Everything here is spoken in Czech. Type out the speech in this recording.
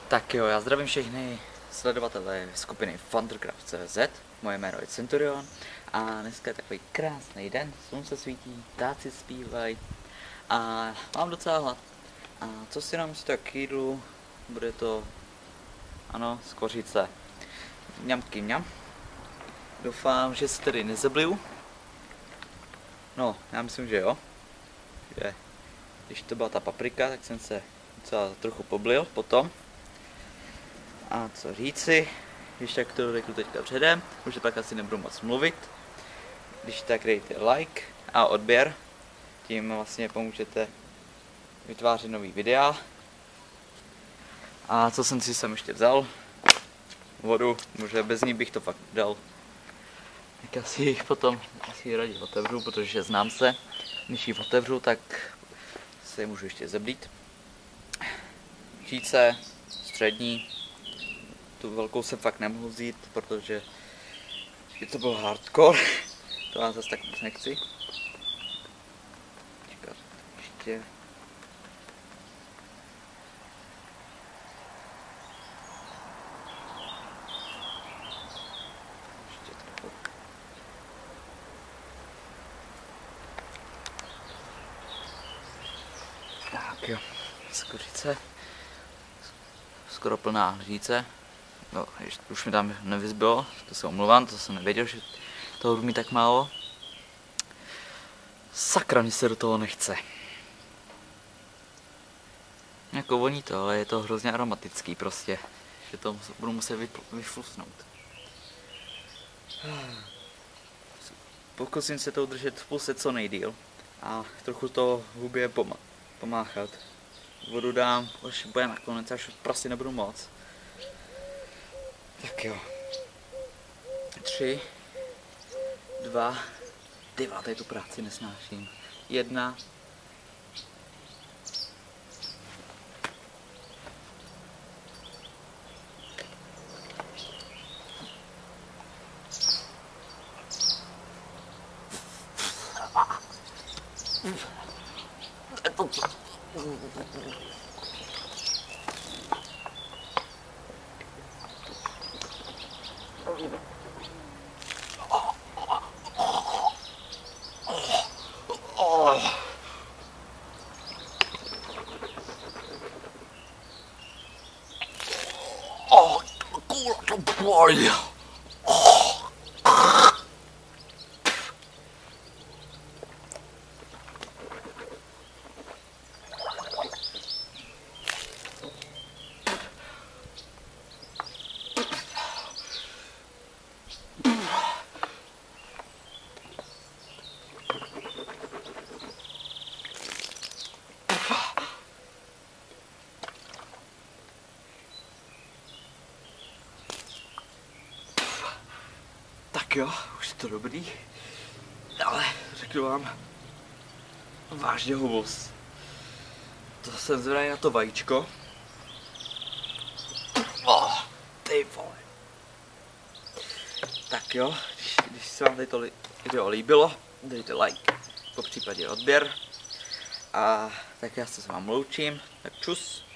Tak jo, já zdravím všechny sledovatele skupiny Thundercraft.cz, moje jméno je Centurion a dneska je takový krásný den, slunce svítí, ptáci zpívají a mám docela hlad. A co si nám si tak k jídlu, bude to, ano, skořice. Mňamky mňam. Doufám, že se tedy nezabliju. No, já myslím, že jo. Že když to byla ta paprika, tak jsem se docela trochu poblil potom. A co říci, když tak to řeknu teďka předem, už tak asi nebudu moc mluvit. Když tak dejte like a odběr, tím vlastně pomůžete vytvářet nový videa. A co jsem si sem ještě vzal? Vodu, protože bez ní bych to fakt dal. Tak asi jich potom raději otevřu, protože znám se. Když ji otevřu, tak se můžu ještě zeblít. Číce, střední. Tu velkou jsem fakt nemohl vzít, protože by to bylo hardcore. To já zase tak moc nechci. Čekat ještě. Tak jo, skořice. Skoro plná lžíce. No, už mi tam nevyzbylo, to se omluvám, to jsem nevěděl, že toho budu mít tak málo. Sakra, mi se do toho nechce. Jako voní to, ale je to hrozně aromatický prostě, že to budu muset vyflusnout. Pokusím se to udržet v puse co nejdýl a trochu to hubě pomáchat. Vodu dám, až bude nakonec, až prostě nebudu moc. Tak jo. 3, 2, tady tu práci nesnáším. 1. Tak jo, už je to dobrý, ale řeknu vám vážně hubus. To jsem zvědavý na to vajíčko. Ty vole. Tak jo, když se vám to video líbilo, dejte like, po případě odběr. A tak já se s vámi loučím, tak čus.